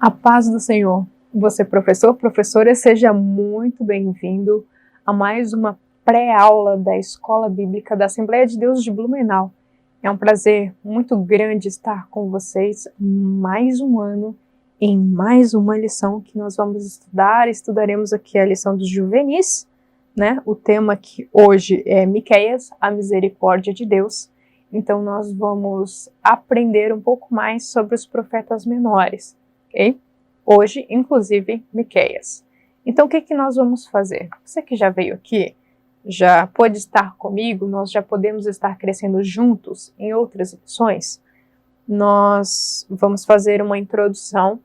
A paz do Senhor. Você, professor, professora, seja muito bem-vindo a mais uma pré-aula da Escola Bíblica da Assembleia de Deus de Blumenau. É um prazer muito grande estar com vocês mais um ano em mais uma lição que nós vamos estudar. Estudaremos aqui a lição dos juvenis, né? O tema que hoje é Miqueias, a misericórdia de Deus. Então nós vamos aprender um pouco mais sobre os profetas menores. Okay? Hoje, inclusive, Miqueias. Então, o que nós vamos fazer? Você que já veio aqui, já pode estar comigo, nós já podemos estar crescendo juntos em outras lições. Nós vamos fazer uma introdução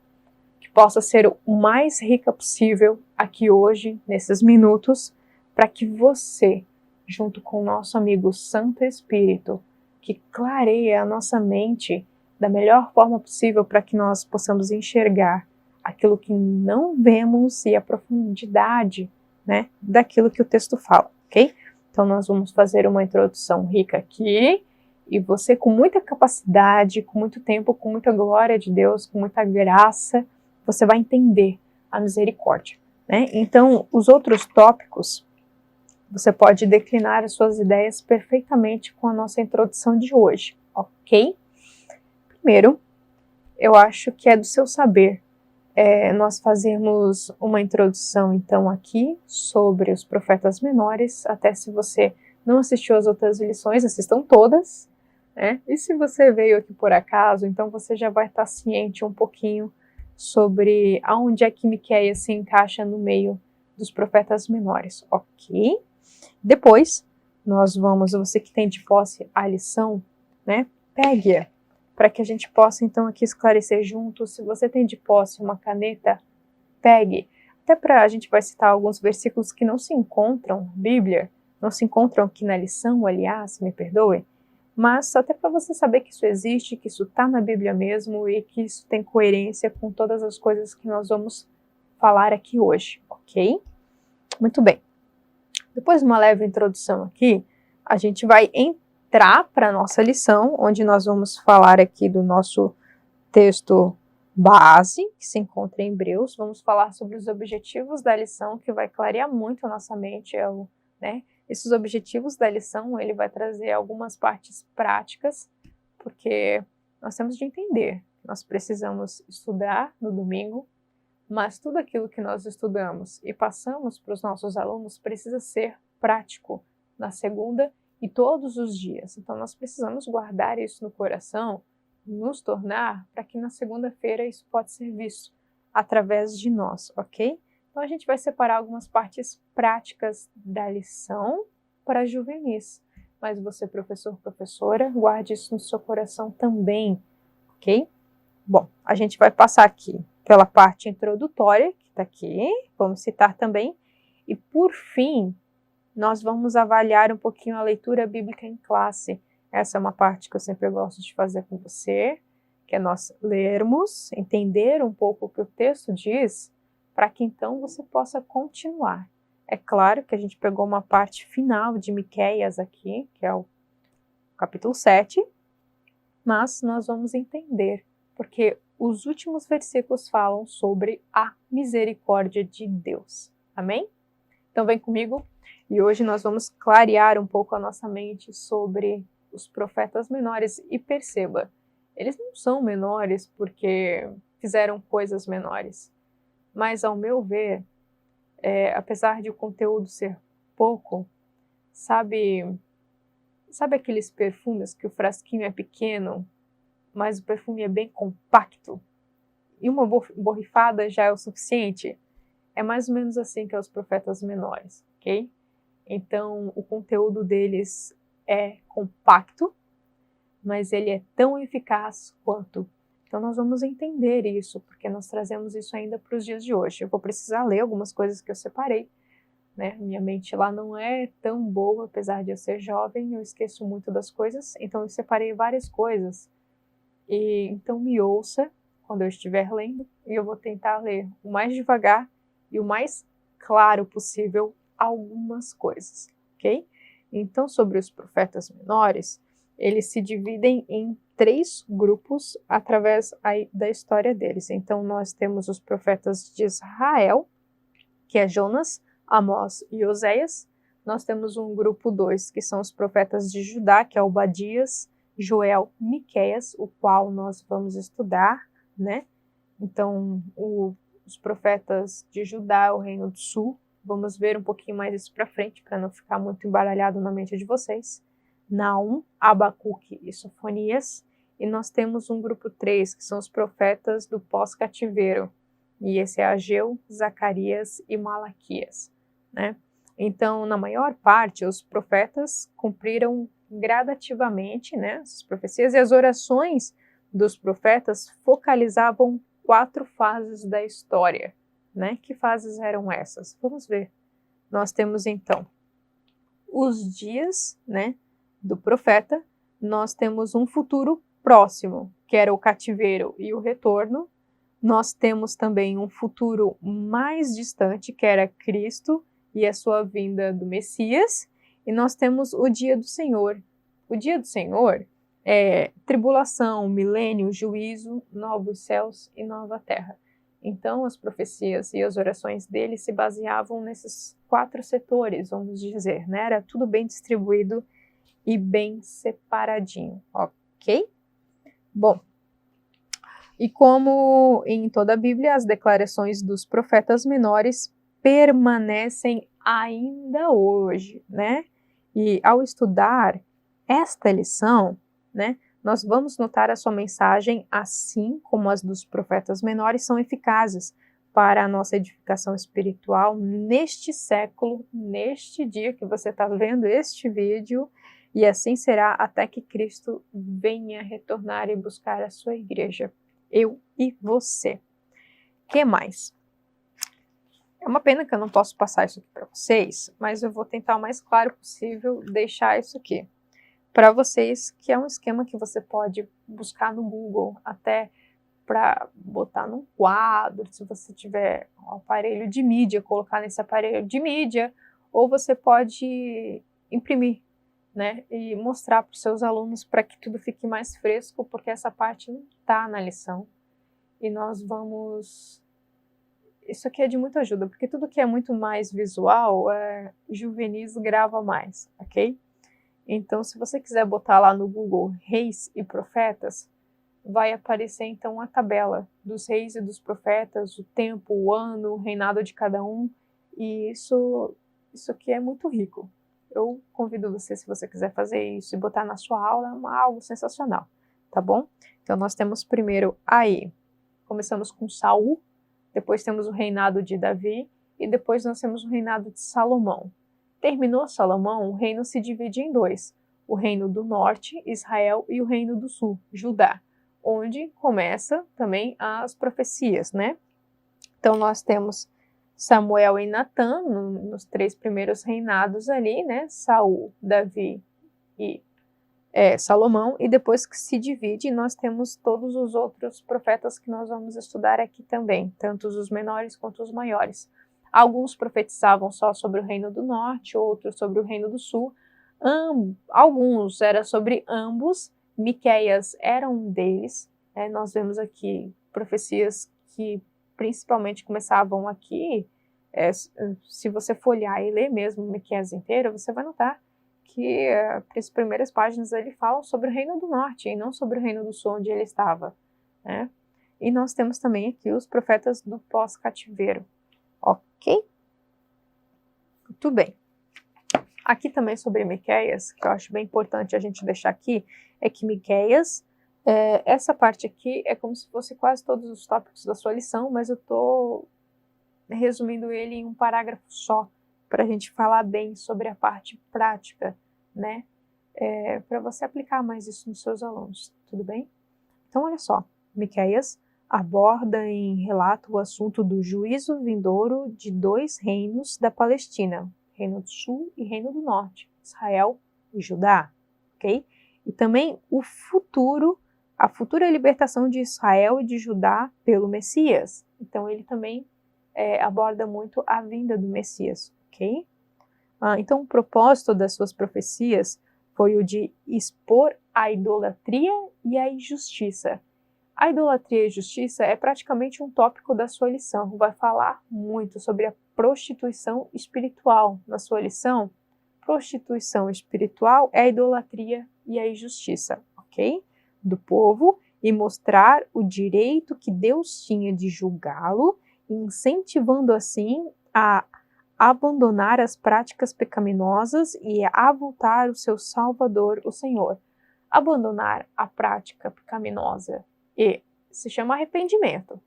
que possa ser o mais rica possível aqui hoje, nesses minutos, para que você, junto com o nosso amigo Santo Espírito, que clareia a nossa mente da melhor forma possível para que nós possamos enxergar aquilo que não vemos e a profundidade, né, daquilo que o texto fala, ok? Então nós vamos fazer uma introdução rica aqui e você com muita capacidade, com muito tempo, com muita glória de Deus, com muita graça, você vai entender a misericórdia, né? Então os outros tópicos você pode declinar as suas ideias perfeitamente com a nossa introdução de hoje, ok? Primeiro, eu acho que é do seu saber nós fazermos uma introdução, então, aqui sobre os profetas menores, até se você não assistiu às outras lições, assistam todas, né? E se você veio aqui por acaso, então você já vai estar ciente um pouquinho sobre aonde é que Miqueias se encaixa no meio dos profetas menores, ok? Depois, nós vamos, você que tem de posse a lição, né, pegue-a, para que a gente possa então aqui esclarecer juntos. Se você tem de posse uma caneta, pegue, até para a gente vai citar alguns versículos que não se encontram na Bíblia, não se encontram aqui na lição, aliás, me perdoe, mas até para você saber que isso existe, que isso está na Bíblia mesmo e que isso tem coerência com todas as coisas que nós vamos falar aqui hoje, ok? Muito bem. Depois de uma leve introdução aqui, a gente vai entrar para a nossa lição, onde nós vamos falar aqui do nosso texto base, que se encontra em Hebreus. Vamos falar sobre os objetivos da lição, que vai clarear muito a nossa mente. Né? Esses objetivos da lição, ele vai trazer algumas partes práticas, porque nós temos de entender, nós precisamos estudar no domingo, mas tudo aquilo que nós estudamos e passamos para os nossos alunos precisa ser prático na segunda e todos os dias. Então nós precisamos guardar isso no coração, nos tornar, para que na segunda-feira isso pode ser visto através de nós, ok? Então a gente vai separar algumas partes práticas da lição para juvenis. Mas você, professor, professora, guarde isso no seu coração também, ok? Bom, a gente vai passar aqui pela parte introdutória, que está aqui, vamos citar também, e por fim, nós vamos avaliar um pouquinho a leitura bíblica em classe. Essa é uma parte que eu sempre gosto de fazer com você, que é nós lermos, entender um pouco o que o texto diz, para que então você possa continuar. É claro que a gente pegou uma parte final de Miqueias aqui, que é o capítulo 7, mas nós vamos entender, porque os últimos versículos falam sobre a misericórdia de Deus. Amém? Então vem comigo e hoje nós vamos clarear um pouco a nossa mente sobre os profetas menores. E perceba, eles não são menores porque fizeram coisas menores. Mas ao meu ver, apesar de o conteúdo ser pouco, sabe aqueles perfumes que o frasquinho é pequeno, mas o perfume é bem compacto, e uma borrifada já é o suficiente? É mais ou menos assim que é os profetas menores, ok? Então, o conteúdo deles é compacto, mas ele é tão eficaz quanto. Então, nós vamos entender isso, porque nós trazemos isso ainda para os dias de hoje. Eu vou precisar ler algumas coisas que eu separei, né? Minha mente lá não é tão boa, apesar de eu ser jovem, eu esqueço muito das coisas, então eu separei várias coisas. E então me ouça quando eu estiver lendo, e eu vou tentar ler o mais devagar e o mais claro possível algumas coisas, ok? Então, sobre os profetas menores, eles se dividem em 3 grupos através aí da história deles. Então, nós temos os profetas de Israel, que é Jonas, Amós e Oséias. Nós temos um grupo 2, que são os profetas de Judá, que é Obadias, Joel, Miqueias, o qual nós vamos estudar, né? Então, os profetas de Judá, o Reino do Sul, vamos ver um pouquinho mais isso para frente, para não ficar muito embaralhado na mente de vocês. Naum, Abacuque e Sofonias. E nós temos um grupo 3, que são os profetas do pós-cativeiro. E esse é Ageu, Zacarias e Malaquias, né? Então, na maior parte, os profetas cumpriram gradativamente, né, as profecias, e as orações dos profetas focalizavam 4 fases da história, né? Que fases eram essas? Vamos ver. Nós temos, então, os dias, né, do profeta. Nós temos um futuro próximo, que era o cativeiro e o retorno. Nós temos também um futuro mais distante, que era Cristo e a sua vinda do Messias. E nós temos o dia do Senhor. O dia do Senhor é tribulação, milênio, juízo, novos céus e nova terra. Então, as profecias e as orações dele se baseavam nesses 4 setores, vamos dizer, né? Era tudo bem distribuído e bem separadinho, ok? Bom, e como em toda a Bíblia, as declarações dos profetas menores permanecem ainda hoje, né? E ao estudar esta lição, né, nós vamos notar a sua mensagem, assim como as dos profetas menores, são eficazes para a nossa edificação espiritual neste século, neste dia que você está vendo este vídeo, e assim será até que Cristo venha retornar e buscar a sua igreja, eu e você. O que mais? É uma pena que eu não posso passar isso aqui para vocês, mas eu vou tentar o mais claro possível deixar isso aqui para vocês, que é um esquema que você pode buscar no Google, até para botar num quadro, se você tiver um aparelho de mídia, colocar nesse aparelho de mídia, ou você pode imprimir, né, e mostrar para os seus alunos para que tudo fique mais fresco, porque essa parte não está na lição. E nós vamos... Isso aqui é de muita ajuda, porque tudo que é muito mais visual, Juvenis grava mais, ok? Então, se você quiser botar lá no Google Reis e Profetas, vai aparecer então a tabela dos reis e dos profetas, o tempo, o ano, o reinado de cada um, e isso aqui é muito rico. Eu convido você, se você quiser fazer isso e botar na sua aula, é algo sensacional, tá bom? Então, nós temos primeiro aí, começamos com Saul, depois temos o reinado de Davi, e depois nós temos o reinado de Salomão. Terminou Salomão, o reino se divide em 2, o reino do norte, Israel, e o reino do sul, Judá, onde começa também as profecias, né? Então nós temos Samuel e Natã nos 3 primeiros reinados ali, né? Saul, Davi e Salomão, e depois que se divide, nós temos todos os outros profetas que nós vamos estudar aqui também, tanto os menores quanto os maiores. Alguns profetizavam só sobre o reino do norte, outros sobre o reino do sul. Alguns era sobre ambos. Miqueias era um deles. Nós vemos aqui profecias que principalmente começavam aqui. Se você folhear e ler mesmo Miqueias inteiro, você vai notar que as primeiras páginas ele falam sobre o reino do norte e não sobre o reino do sul, onde ele estava, né? E nós temos também aqui os profetas do pós-cativeiro. Ok? Muito bem. Aqui também sobre Miqueias, que eu acho bem importante a gente deixar aqui, é que Miqueias, essa parte aqui é como se fosse quase todos os tópicos da sua lição, mas eu estou resumindo ele em um parágrafo só, para a gente falar bem sobre a parte prática, né? Para você aplicar mais isso nos seus alunos, tudo bem? Então, olha só, Miqueias aborda em relato o assunto do juízo vindouro de 2 reinos da Palestina, Reino do Sul e Reino do Norte, Israel e Judá, ok? E também a futura libertação de Israel e de Judá pelo Messias. Então ele também aborda muito a vinda do Messias, ok? Então o propósito das suas profecias foi o de expor a idolatria e a injustiça. A idolatria e a injustiça é praticamente um tópico da sua lição. Vai falar muito sobre a prostituição espiritual na sua lição. Prostituição espiritual é a idolatria e a injustiça, ok? Do povo, e mostrar o direito que Deus tinha de julgá-lo, incentivando assim a abandonar as práticas pecaminosas e a voltar o seu Salvador, o Senhor. Abandonar a prática pecaminosa se chama arrependimento.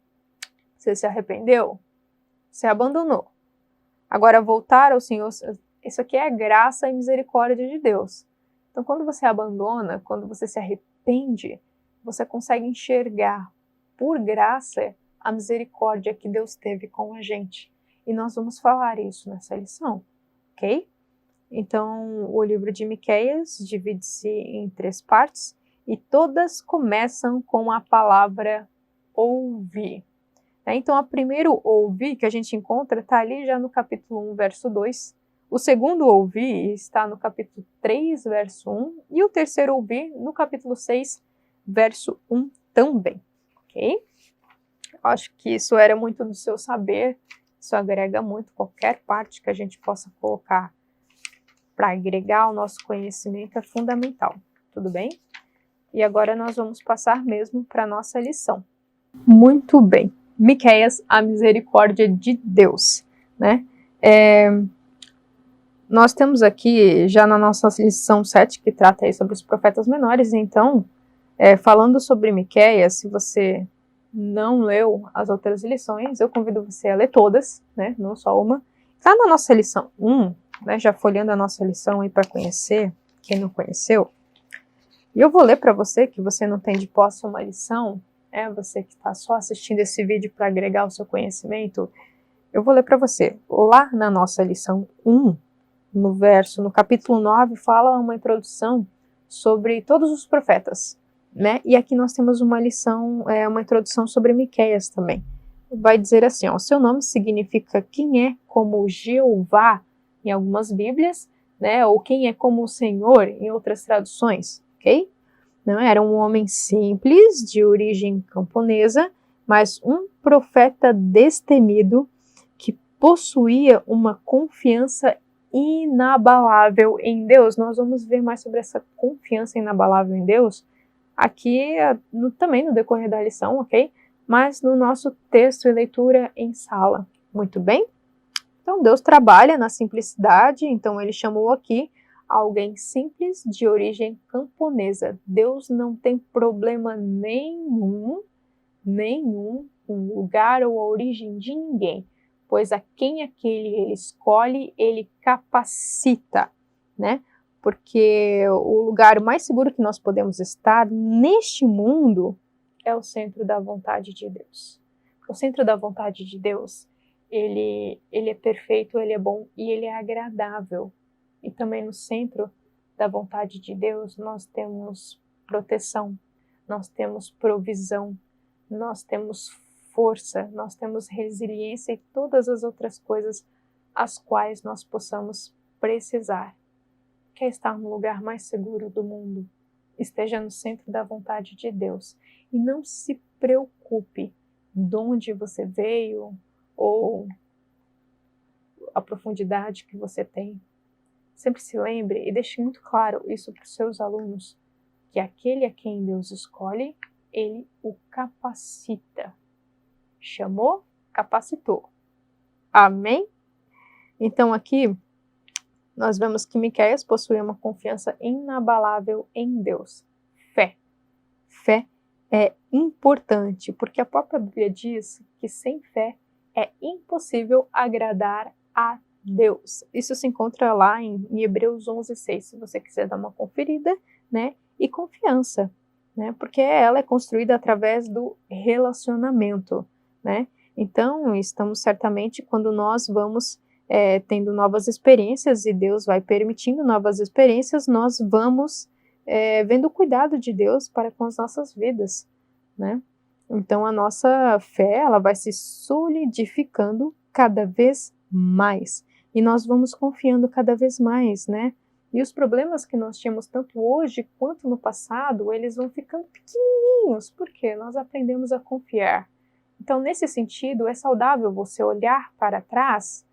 Você se arrependeu? Você abandonou. Agora voltar ao Senhor, isso aqui é graça e misericórdia de Deus. Então quando você abandona, quando você se arrepende, você consegue enxergar por graça a misericórdia que Deus teve com a gente. E nós vamos falar isso nessa lição, ok? Então, o livro de Miqueias divide-se em 3 partes e todas começam com a palavra ouvir. Então, a primeiro ouvir que a gente encontra está ali já no capítulo 1, verso 2. O segundo ouvir está no capítulo 3, verso 1. E o terceiro ouvir no capítulo 6, verso 1 também, ok? Eu acho que isso era muito do seu saber. Isso agrega muito, qualquer parte que a gente possa colocar para agregar o nosso conhecimento é fundamental, tudo bem? E agora nós vamos passar mesmo para a nossa lição. Muito bem, Miqueias, a misericórdia de Deus, né? Nós temos aqui, já na nossa lição 7, que trata aí sobre os profetas menores, então, falando sobre Miqueias, se você não leu as outras lições, eu convido você a ler todas, né, não só uma. Está na nossa lição 1, né, já folheando a nossa lição aí para conhecer, quem não conheceu. E eu vou ler para você, que você não tem de posse uma lição, você que está só assistindo esse vídeo para agregar o seu conhecimento, eu vou ler para você. Lá na nossa lição 1, no capítulo 9, fala uma introdução sobre todos os profetas. Né? E aqui nós temos uma lição, uma introdução sobre Miqueias também. Vai dizer assim, ó, seu nome significa quem é como Jeová em algumas Bíblias, né? Ou quem é como o Senhor em outras traduções, ok? Não, era um homem simples, de origem camponesa, mas um profeta destemido que possuía uma confiança inabalável em Deus. Nós vamos ver mais sobre essa confiança inabalável em Deus aqui também no decorrer da lição, ok? Mas no nosso texto e leitura em sala. Muito bem? Então, Deus trabalha na simplicidade, então ele chamou aqui alguém simples de origem camponesa. Deus não tem problema nenhum com o lugar ou a origem de ninguém, pois a quem aquele ele escolhe, ele capacita, né? Porque o lugar mais seguro que nós podemos estar neste mundo é o centro da vontade de Deus. O centro da vontade de Deus, ele é perfeito, ele é bom e ele é agradável. E também no centro da vontade de Deus nós temos proteção, nós temos provisão, nós temos força, nós temos resiliência e todas as outras coisas as quais nós possamos precisar. Quer estar no lugar mais seguro do mundo? Esteja no centro da vontade de Deus. E não se preocupe de onde você veio ou a profundidade que você tem. Sempre se lembre e deixe muito claro isso para os seus alunos, que aquele a quem Deus escolhe, ele o capacita. Chamou, capacitou. Amém? Então aqui nós vemos que Miqueias possuía uma confiança inabalável em Deus. Fé. Fé é importante, porque a própria Bíblia diz que sem fé é impossível agradar a Deus. Isso se encontra lá em Hebreus 11:6, se você quiser dar uma conferida, né? E confiança, né? Porque ela é construída através do relacionamento, né? Então, estamos certamente quando nós vamos tendo novas experiências e Deus vai permitindo novas experiências, nós vamos vendo o cuidado de Deus para com as nossas vidas, né? Então a nossa fé, ela vai se solidificando cada vez mais e nós vamos confiando cada vez mais, né? E os problemas que nós tínhamos tanto hoje quanto no passado, eles vão ficando pequenininhos, porque nós aprendemos a confiar. Então, nesse sentido, é saudável você olhar para trás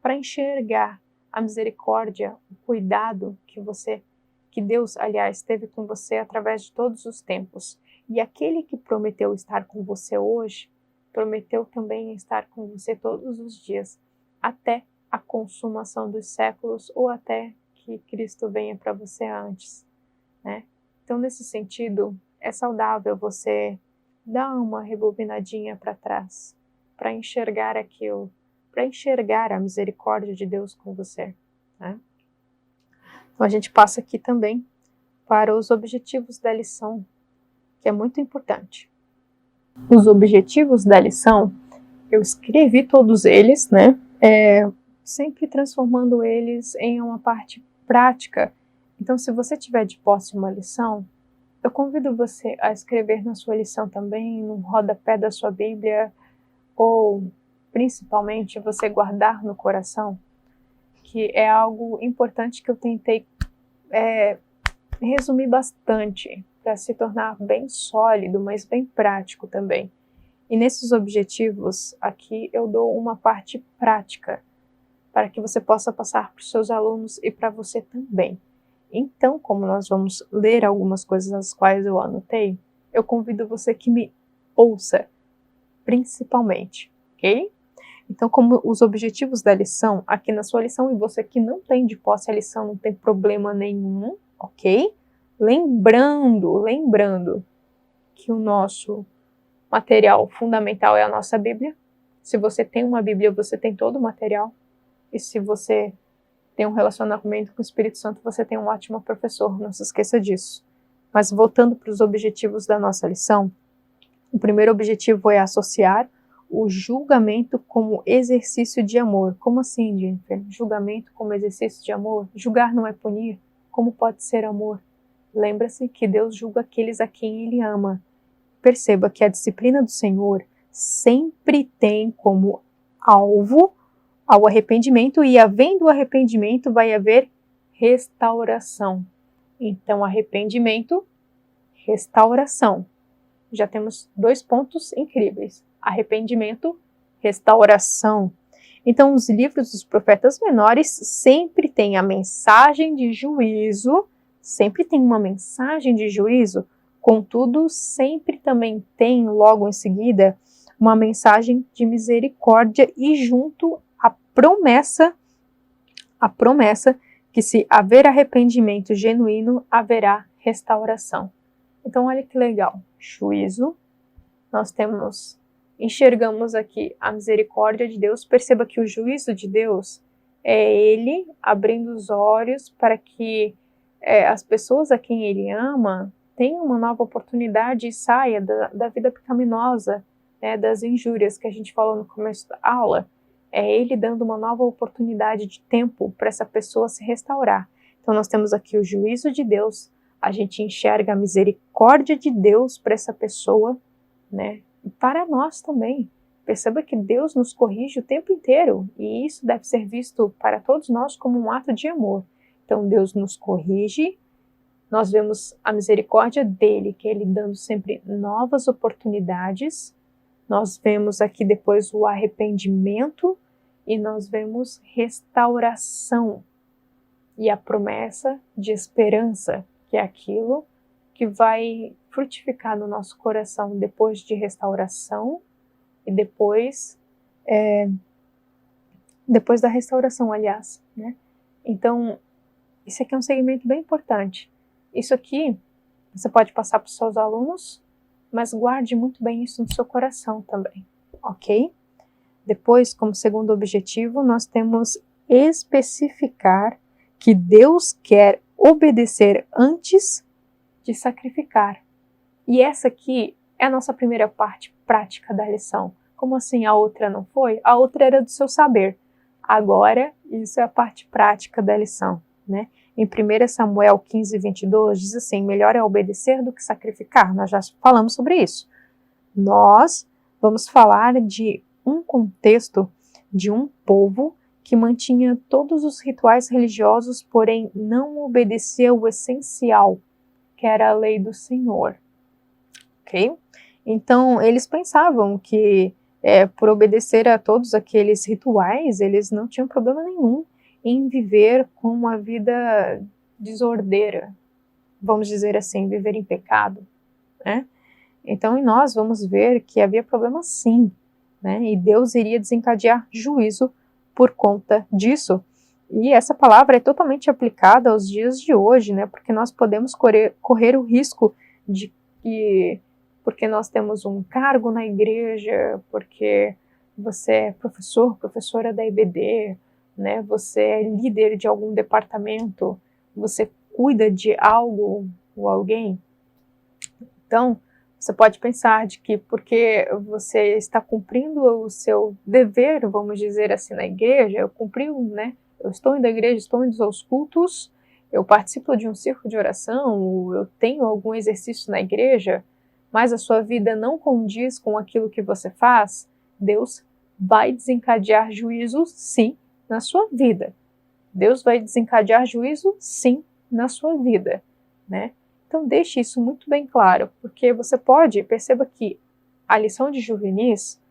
para enxergar a misericórdia, o cuidado que Deus, aliás, teve com você através de todos os tempos. E aquele que prometeu estar com você hoje, prometeu também estar com você todos os dias, até a consumação dos séculos ou até que Cristo venha para você antes, né? Então, nesse sentido, é saudável você dar uma rebobinadinha para trás, para enxergar aquilo, para enxergar a misericórdia de Deus com você, né? Então, a gente passa aqui também para os objetivos da lição, que é muito importante. Os objetivos da lição, eu escrevi todos eles, né? Sempre transformando eles em uma parte prática. Então, se você tiver de posse uma lição, eu convido você a escrever na sua lição também, no rodapé da sua Bíblia, ou principalmente você guardar no coração, que é algo importante que eu tentei resumir bastante, para se tornar bem sólido, mas bem prático também. E nesses objetivos aqui eu dou uma parte prática, para que você possa passar para os seus alunos e para você também. Então, como nós vamos ler algumas coisas as quais eu anotei, eu convido você que me ouça, principalmente, ok? Então, como os objetivos da lição, aqui na sua lição, e você que não tem de posse a lição, não tem problema nenhum, ok? Lembrando que o nosso material fundamental é a nossa Bíblia. Se você tem uma Bíblia, você tem todo o material. E se você tem um relacionamento com o Espírito Santo, você tem um ótimo professor, não se esqueça disso. Mas voltando para os objetivos da nossa lição, o primeiro objetivo é associar o julgamento como exercício de amor. Como assim, Jennifer? Julgamento como exercício de amor? Julgar não é punir? Como pode ser amor? Lembra-se que Deus julga aqueles a quem Ele ama. Perceba que a disciplina do Senhor sempre tem como alvo ao arrependimento, e havendo arrependimento vai haver restauração. Então, arrependimento, restauração. Já temos 2 pontos incríveis. Arrependimento, restauração. Então, os livros dos profetas menores sempre têm a mensagem de juízo, sempre tem uma mensagem de juízo, contudo, sempre também tem, logo em seguida, uma mensagem de misericórdia e junto a promessa que se haver arrependimento genuíno, haverá restauração. Então, olha que legal. Juízo, nós enxergamos aqui a misericórdia de Deus. Perceba que o juízo de Deus é Ele abrindo os olhos para que as pessoas a quem Ele ama tenham uma nova oportunidade e saia da vida pecaminosa, né, das injúrias que a gente falou no começo da aula. É Ele dando uma nova oportunidade de tempo para essa pessoa se restaurar. Então nós temos aqui o juízo de Deus, a gente enxerga a misericórdia de Deus para essa pessoa, né? E para nós também. Perceba que Deus nos corrige o tempo inteiro, e isso deve ser visto para todos nós como um ato de amor. Então Deus nos corrige, nós vemos a misericórdia dele, que Ele dando sempre novas oportunidades. Nós vemos aqui depois o arrependimento e nós vemos restauração e a promessa de esperança, que é aquilo que vai frutificar no nosso coração depois de restauração e depois da restauração, aliás, né? Então, isso aqui é um segmento bem importante. Isso aqui você pode passar para os seus alunos, mas guarde muito bem isso no seu coração também, ok? Depois, como segundo objetivo, nós temos especificar que Deus quer obedecer antes de sacrificar. E essa aqui é a nossa primeira parte prática da lição. Como assim a outra não foi? A outra era do seu saber. Agora, isso é a parte prática da lição, né? Em 1 Samuel 15, 22, diz assim: melhor é obedecer do que sacrificar. Nós já falamos sobre isso. Nós vamos falar de um contexto de um povo que mantinha todos os rituais religiosos, porém não obedecia o essencial, que era a lei do Senhor. Ok? Então, eles pensavam que por obedecer a todos aqueles rituais, eles não tinham problema nenhum em viver com uma vida desordeira, vamos dizer assim, viver em pecado, né? Então, em nós vamos ver que havia problema sim, né? E Deus iria desencadear juízo por conta disso. E essa palavra é totalmente aplicada aos dias de hoje, né? Porque nós podemos correr o risco de que, porque nós temos um cargo na igreja, porque você é professor, professora da IBD, né? Você é líder de algum departamento, você cuida de algo ou alguém. Então, você pode pensar de que porque você está cumprindo o seu dever, vamos dizer assim, na igreja, eu cumpri, né? Eu estou indo à igreja, estou indo aos cultos, eu participo de um círculo de oração, eu tenho algum exercício na igreja, mas a sua vida não condiz com aquilo que você faz, Deus vai desencadear juízo, sim, na sua vida. Deus vai desencadear juízo, sim, na sua vida, né? Então deixe isso muito bem claro, porque você perceba que a lição de juvenis,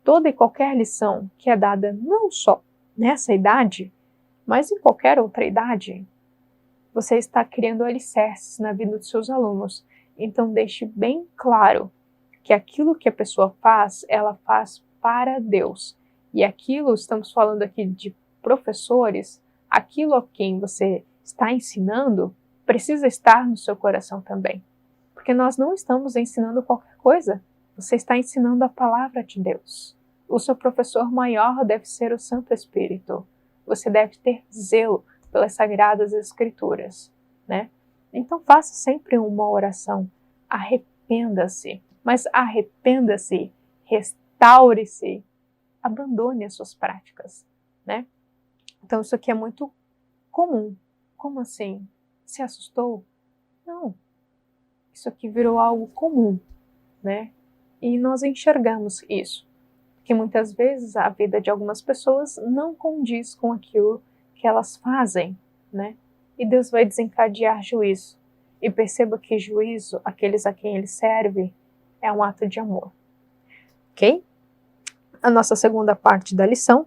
toda e qualquer lição que é dada não só nessa idade, mas em qualquer outra idade, você está criando alicerces na vida dos seus alunos. Então deixe bem claro que aquilo que a pessoa faz, ela faz para Deus. E aquilo, estamos falando aqui de professores, aquilo a quem você está ensinando, precisa estar no seu coração também. Porque nós não estamos ensinando qualquer coisa. Você está ensinando a palavra de Deus. O seu professor maior deve ser o Santo Espírito. Você deve ter zelo pelas Sagradas Escrituras, né? Então faça sempre uma oração. Arrependa-se. Mas arrependa-se, restaure-se, abandone as suas práticas, né? Então isso aqui é muito comum. Como assim? Se assustou? Não. Isso aqui virou algo comum, né? E nós enxergamos isso. Porque muitas vezes a vida de algumas pessoas não condiz com aquilo que elas fazem, né? E Deus vai desencadear juízo. E perceba que juízo, aqueles a quem ele serve, é um ato de amor. Ok? A nossa segunda parte da lição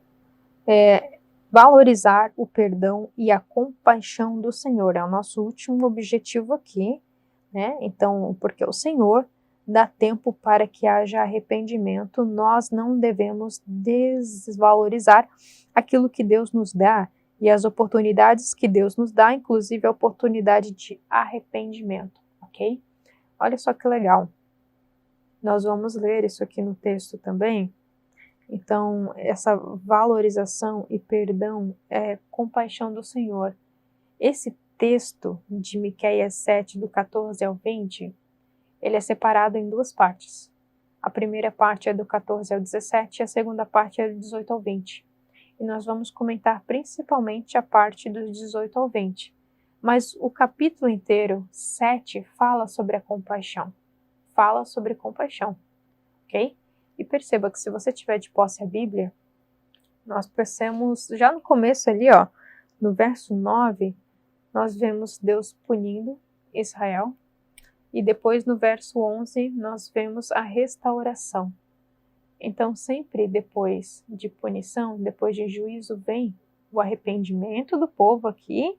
é valorizar o perdão e a compaixão do Senhor. É o nosso último objetivo aqui, né? Então, porque o Senhor dá tempo para que haja arrependimento, nós não devemos desvalorizar aquilo que Deus nos dá e as oportunidades que Deus nos dá, inclusive a oportunidade de arrependimento, ok? Olha só que legal. Nós vamos ler isso aqui no texto também. Então, essa valorização e perdão é compaixão do Senhor. Esse texto de Miqueias 7, do 14 ao 20, ele é separado em duas partes. A primeira parte é do 14 ao 17 e a segunda parte é do 18 ao 20. E nós vamos comentar principalmente a parte dos 18 ao 20. Mas o capítulo inteiro, 7, fala sobre a compaixão. Fala sobre compaixão, ok? E perceba que se você tiver de posse a Bíblia, nós percebemos já no começo ali, ó, no verso 9, nós vemos Deus punindo Israel. E depois no verso 11 nós vemos a restauração. Então sempre depois de punição, depois de juízo, vem o arrependimento do povo aqui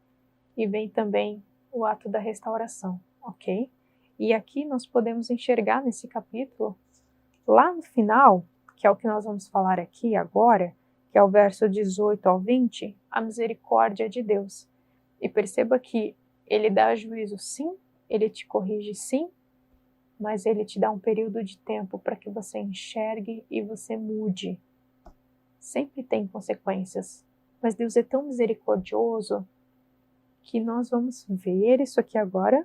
e vem também o ato da restauração, ok? E aqui nós podemos enxergar nesse capítulo, lá no final, que é o que nós vamos falar aqui agora, que é o verso 18 ao 20, a misericórdia de Deus. E perceba que ele dá juízo sim, ele te corrige sim, mas ele te dá um período de tempo para que você enxergue e você mude. Sempre tem consequências, mas Deus é tão misericordioso que nós vamos ver isso aqui agora,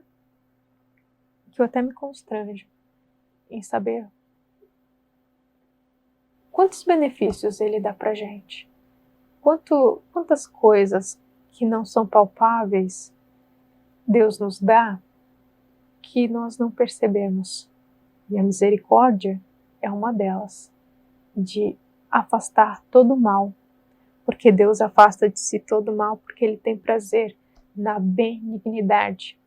que eu até me constranjo em saber quantos benefícios ele dá pra gente, quantas coisas que não são palpáveis Deus nos dá que nós não percebemos. E a misericórdia é uma delas, de afastar todo o mal. Porque Deus afasta de si todo mal, porque Ele tem prazer na benignidade.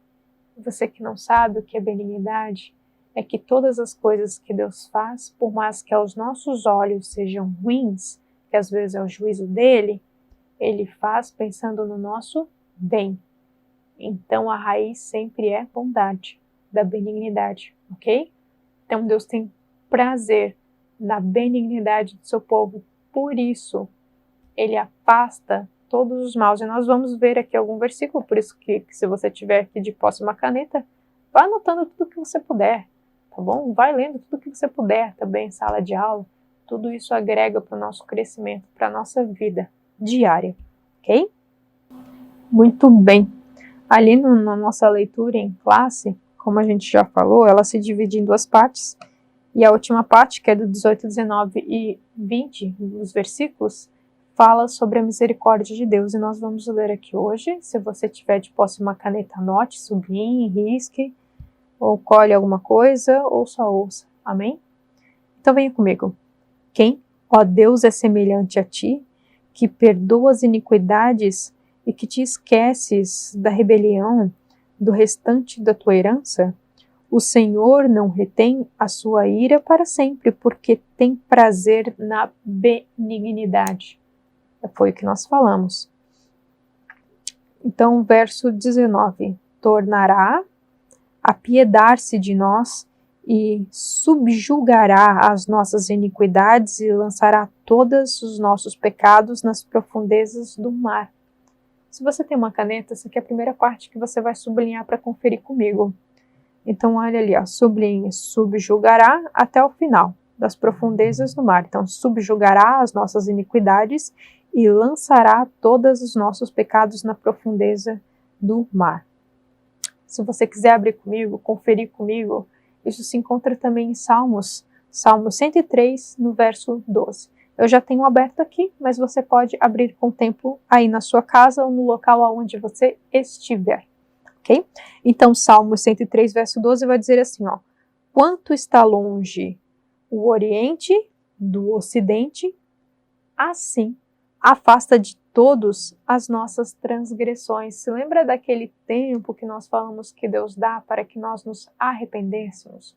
Você que não sabe o que é benignidade, é que todas as coisas que Deus faz, por mais que aos nossos olhos sejam ruins, que às vezes é o juízo dele, Ele faz pensando no nosso bem. Então a raiz sempre é bondade, da benignidade, ok? Então Deus tem prazer na benignidade do seu povo, por isso Ele afasta todos os maus. E nós vamos ver aqui algum versículo, por isso que se você tiver aqui de posse uma caneta, vá anotando tudo que você puder, tá bom? Vai lendo tudo que você puder também em sala de aula. Tudo isso agrega para o nosso crescimento, para a nossa vida diária, ok? Muito bem. Ali na nossa leitura em classe, como a gente já falou, ela se divide em duas partes. E a última parte, que é do 18, 19 e 20, os versículos, fala sobre a misericórdia de Deus. E nós vamos ler aqui hoje. Se você tiver de posse uma caneta, anote, sublinhe, risque, ou colhe alguma coisa, ou só ouça. Amém? Então venha comigo. Quem, ó Deus, é semelhante a ti, que perdoa as iniquidades e que te esqueces da rebelião do restante da tua herança? O Senhor não retém a sua ira para sempre, porque tem prazer na benignidade. Foi o que nós falamos. Então, verso 19. Tornará a apiedar-se de nós e subjugará as nossas iniquidades e lançará todos os nossos pecados nas profundezas do mar. Se você tem uma caneta, essa aqui é a primeira parte que você vai sublinhar para conferir comigo. Então, olha ali, ó, sublinhe, subjugará até o final, das profundezas do mar. Então, subjugará as nossas iniquidades e lançará todos os nossos pecados na profundeza do mar. Se você quiser abrir comigo, conferir comigo, isso se encontra também em Salmos, Salmo 103, no verso 12. Eu já tenho aberto aqui, mas você pode abrir com o tempo aí na sua casa ou no local aonde você estiver, ok? Então, Salmo 103, verso 12 vai dizer assim, ó: quanto está longe o Oriente do Ocidente, assim afasta de todos as nossas transgressões. Se lembra daquele tempo que nós falamos que Deus dá para que nós nos arrependêssemos?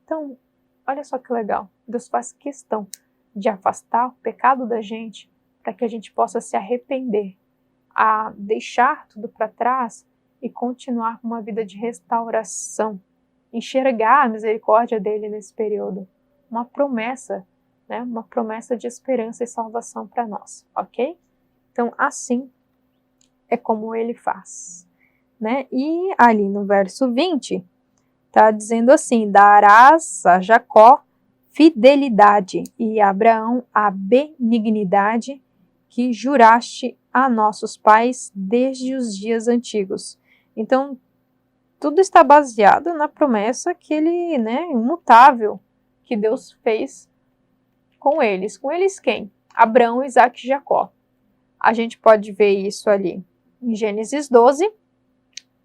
Então, olha só que legal. Deus faz questão de afastar o pecado da gente para que a gente possa se arrepender, a deixar tudo para trás e continuar com uma vida de restauração, enxergar a misericórdia dele nesse período. Uma promessa, né? Uma promessa de esperança e salvação para nós, ok? Então, assim é como ele faz, né? E ali no verso 20, está dizendo assim: darás a Jacó fidelidade e a Abraão a benignidade que juraste a nossos pais desde os dias antigos. Então, tudo está baseado na promessa que ele, né, imutável, que Deus fez com eles. Com eles quem? Abraão, Isaac e Jacó. A gente pode ver isso ali em Gênesis 12,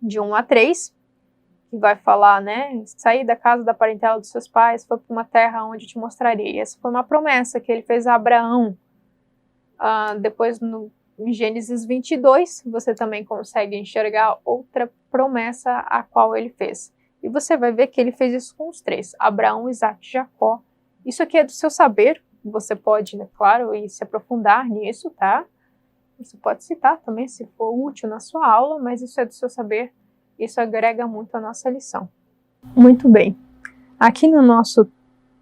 de 1 a 3, que vai falar, né, sair da casa da parentela dos seus pais, foi para uma terra onde te mostrarei. Essa foi uma promessa que ele fez a Abraão. Depois, em Gênesis 22, você também consegue enxergar outra promessa a qual ele fez. E você vai ver que ele fez isso com os três, Abraão, Isaac e Jacó. Isso aqui é do seu saber, você pode, né, claro, ir se aprofundar nisso, tá? Você pode citar também, se for útil na sua aula, mas isso é do seu saber. Isso agrega muito à nossa lição. Muito bem. Aqui no nosso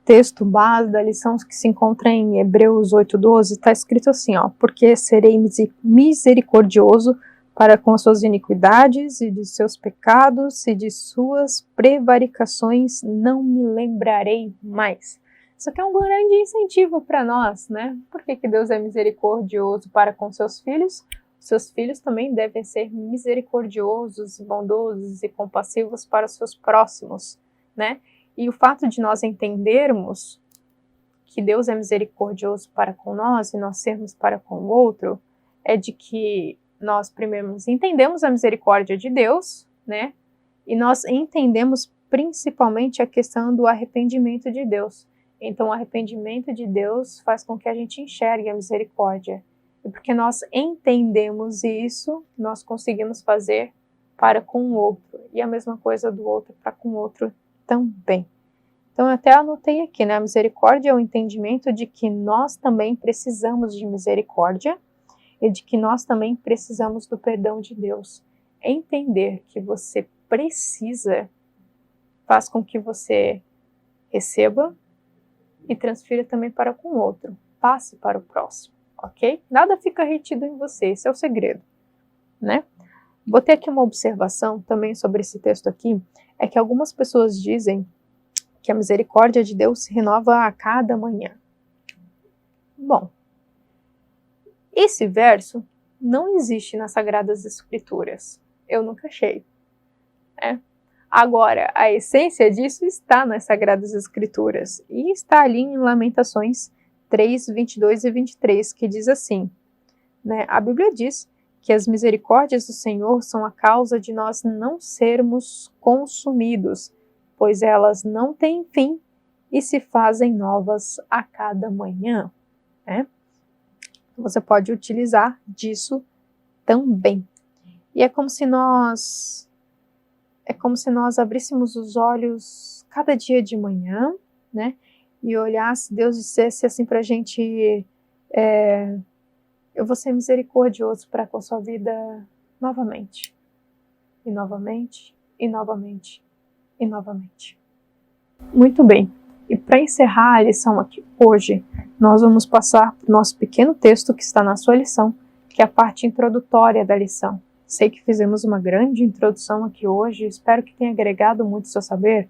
texto base da lição, que se encontra em Hebreus 8:12, está escrito assim, ó: porque serei misericordioso para com as suas iniquidades e de seus pecados e de suas prevaricações não me lembrarei mais. Isso aqui é um grande incentivo para nós, né? Por que Deus é misericordioso para com seus filhos? Seus filhos também devem ser misericordiosos, bondosos e compassivos para os seus próximos, né? E o fato de nós entendermos que Deus é misericordioso para com nós e nós sermos para com o outro, é de que nós primeiro entendemos a misericórdia de Deus, né? E nós entendemos principalmente a questão do arrependimento de Deus. Então, o arrependimento de Deus faz com que a gente enxergue a misericórdia. E porque nós entendemos isso, nós conseguimos fazer para com o outro. E a mesma coisa do outro para com o outro também. Então, eu até anotei aqui, né? A misericórdia é o entendimento de que nós também precisamos de misericórdia e de que nós também precisamos do perdão de Deus. Entender que você precisa faz com que você receba e transfira também para com o outro. Passe para o próximo, ok? Nada fica retido em você, esse é o segredo, né? Vou ter aqui uma observação também sobre esse texto aqui, é que algumas pessoas dizem que a misericórdia de Deus se renova a cada manhã. Bom, esse verso não existe nas Sagradas Escrituras. Eu nunca achei, né? Agora, a essência disso está nas Sagradas Escrituras e está ali em Lamentações 3, 22 e 23, que diz assim, né? A Bíblia diz que as misericórdias do Senhor são a causa de nós não sermos consumidos, pois elas não têm fim e se fazem novas a cada manhã, né? Você pode utilizar disso também. E é como se nós abríssemos os olhos cada dia de manhã, né? E olhasse, Deus dissesse assim pra gente, eu vou ser misericordioso para com a sua vida novamente. E novamente, e novamente, e novamente. Muito bem. E para encerrar a lição aqui hoje, nós vamos passar para o nosso pequeno texto que está na sua lição, que é a parte introdutória da lição. Sei que fizemos uma grande introdução aqui hoje, espero que tenha agregado muito ao seu saber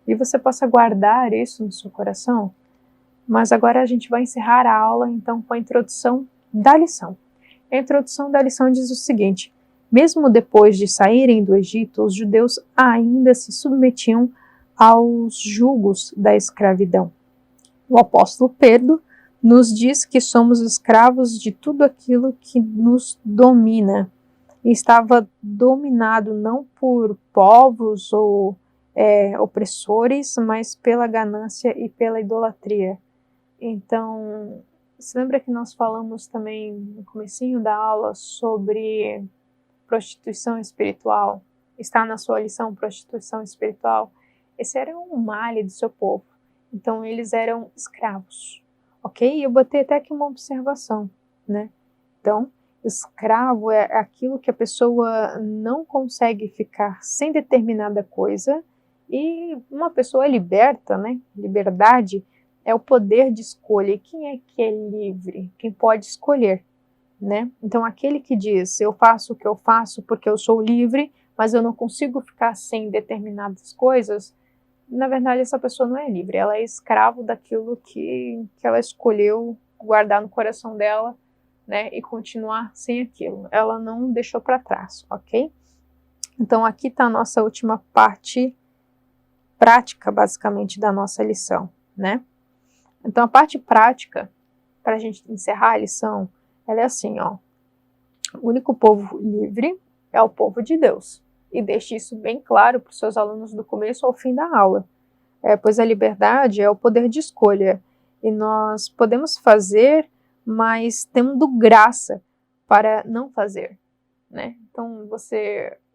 e você possa guardar isso no seu coração. Mas agora a gente vai encerrar a aula então com a introdução da lição. A introdução da lição diz o seguinte: mesmo depois de saírem do Egito, os judeus ainda se submetiam aos julgos da escravidão. O apóstolo Pedro nos diz que somos escravos de tudo aquilo que nos domina. E estava dominado não por povos ou opressores, mas pela ganância e pela idolatria. Então, se lembra que nós falamos também no comecinho da aula sobre prostituição espiritual? Está na sua lição prostituição espiritual? Esse era um mal do seu povo. Então, eles eram escravos, ok? E eu botei até aqui uma observação, né? Então, escravo é aquilo que a pessoa não consegue ficar sem determinada coisa, e uma pessoa liberta, né? Liberdade é o poder de escolha. E quem é que é livre? Quem pode escolher, né? Então, aquele que diz, eu faço o que eu faço porque eu sou livre, mas eu não consigo ficar sem determinadas coisas, na verdade, essa pessoa não é livre, ela é escravo daquilo que ela escolheu guardar no coração dela, né, e continuar sem aquilo. Ela não deixou para trás, ok? Então, aqui está a nossa última parte prática, basicamente, da nossa lição, né? Então, a parte prática, para a gente encerrar a lição, ela é assim, ó. O único povo livre é o povo de Deus. E deixe isso bem claro para os seus alunos do começo ao fim da aula. Pois a liberdade é o poder de escolha. E nós podemos fazer, mas tendo graça para não fazer, né? Então,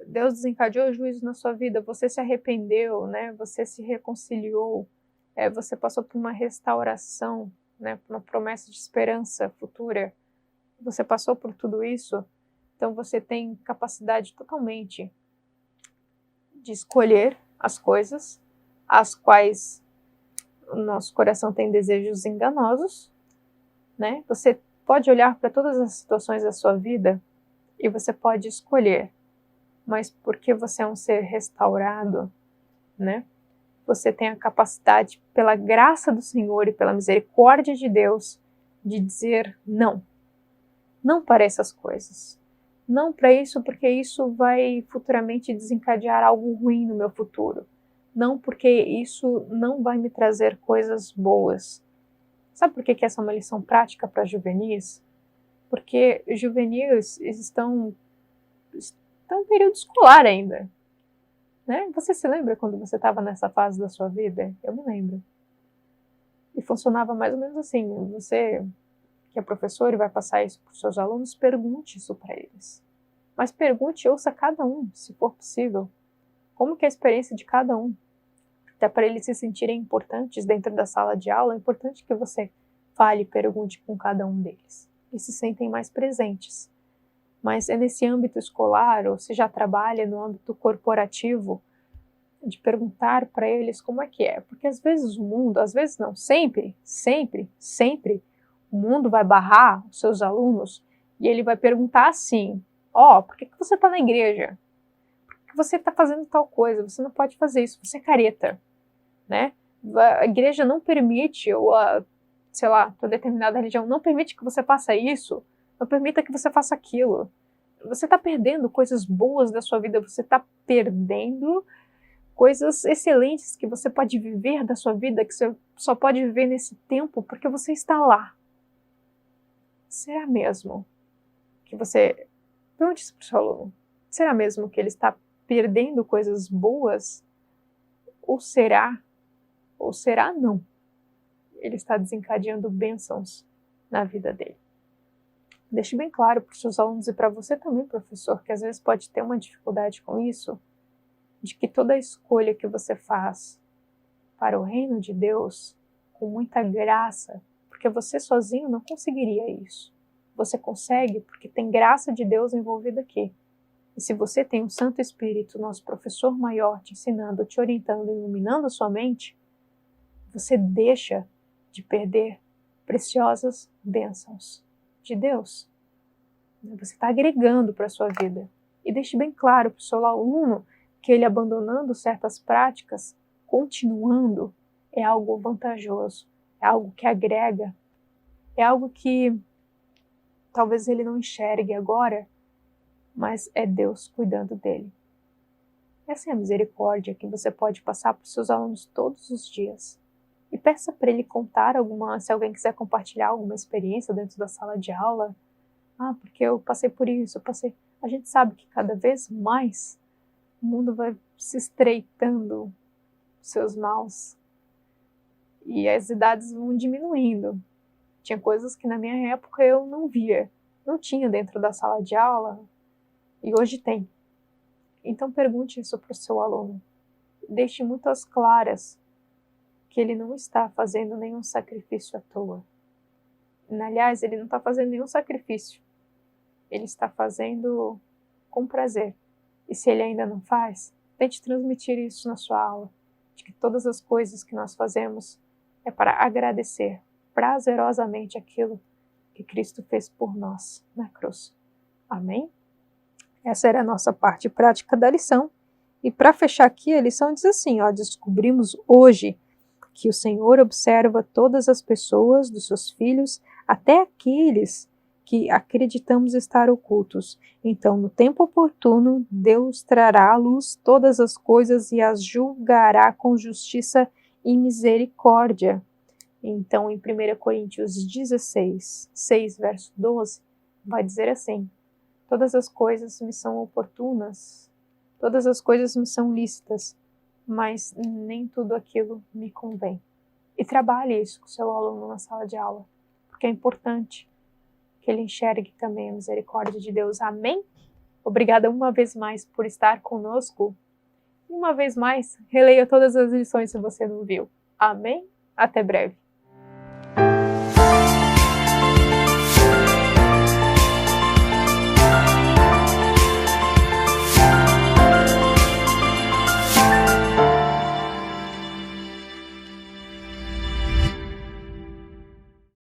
Deus desencadeou o juízo na sua vida, você se arrependeu, né? Você se reconciliou, você passou por uma restauração, né? Por uma promessa de esperança futura. Você passou por tudo isso, então você tem capacidade totalmente de escolher as coisas, as quais o nosso coração tem desejos enganosos, né? Você pode olhar para todas as situações da sua vida e você pode escolher, mas porque você é um ser restaurado, né? Você tem a capacidade, pela graça do Senhor e pela misericórdia de Deus, de dizer não. Não para essas coisas. Não para isso, porque isso vai futuramente desencadear algo ruim no meu futuro. Não porque isso não vai me trazer coisas boas. Sabe por que essa é uma lição prática para juvenis? Porque juvenis estão em período escolar ainda. Né? Você se lembra quando você estava nessa fase da sua vida? Eu me lembro. E funcionava mais ou menos assim. Você que é professor e vai passar isso para os seus alunos, pergunte isso para eles. Mas pergunte e ouça cada um, se for possível. Como que é a experiência de cada um? Até para eles se sentirem importantes dentro da sala de aula, é importante que você fale e pergunte com cada um deles. Eles se sentem mais presentes. Mas é nesse âmbito escolar, ou se já trabalha no âmbito corporativo, de perguntar para eles como é que é. Porque às vezes o mundo, às vezes não, sempre, o mundo vai barrar os seus alunos e ele vai perguntar assim, por que você está na igreja? Por que você está fazendo tal coisa? Você não pode fazer isso, você é careta, né? A igreja não permite, ou sei lá, toda determinada religião não permite que você faça isso, não permita que você faça aquilo. Você está perdendo coisas boas da sua vida, você está perdendo coisas excelentes que você pode viver da sua vida, que você só pode viver nesse tempo porque você está lá. Será mesmo que você... Pergunte isso para o seu aluno. Será mesmo que ele está perdendo coisas boas? Ou será não? Ele está desencadeando bênçãos na vida dele. Deixe bem claro para os seus alunos e para você também, professor, que às vezes pode ter uma dificuldade com isso, de que toda escolha que você faz para o reino de Deus, com muita graça, porque você sozinho não conseguiria isso. Você consegue porque tem graça de Deus envolvida aqui. E se você tem um Santo Espírito, nosso professor maior, te ensinando, te orientando, iluminando a sua mente, você deixa de perder preciosas bênçãos de Deus. Você está agregando para a sua vida. E deixe bem claro para o seu aluno que ele abandonando certas práticas, continuando, é algo vantajoso, é algo que agrega, é algo que talvez ele não enxergue agora, mas é Deus cuidando dele. Essa é a misericórdia que você pode passar para os seus alunos todos os dias. E peça para ele contar se alguém quiser compartilhar alguma experiência dentro da sala de aula. Porque eu passei por isso, A gente sabe que cada vez mais o mundo vai se estreitando seus maus e as idades vão diminuindo. Tinha coisas que na minha época eu não via, não tinha dentro da sala de aula e hoje tem. Então pergunte isso para o seu aluno. Deixe muito às claras que ele não está fazendo nenhum sacrifício à toa. Aliás, ele não está fazendo nenhum sacrifício. Ele está fazendo com prazer. E se ele ainda não faz, tente transmitir isso na sua aula, de que todas as coisas que nós fazemos é para agradecer prazerosamente aquilo que Cristo fez por nós na cruz. Amém? Essa era a nossa parte prática da lição. E para fechar aqui, a lição diz assim, descobrimos hoje que o Senhor observa todas as pessoas, dos seus filhos, até aqueles que acreditamos estar ocultos. Então, no tempo oportuno, Deus trará à luz todas as coisas e as julgará com justiça e misericórdia. Então, em 1 Coríntios 16, 6, verso 12, vai dizer assim, todas as coisas me são oportunas, todas as coisas me são lícitas, mas nem tudo aquilo me convém. E trabalhe isso com o seu aluno na sala de aula, porque é importante que ele enxergue também a misericórdia de Deus. Amém? Obrigada uma vez mais por estar conosco. E uma vez mais, releia todas as lições se você não viu. Amém? Até breve.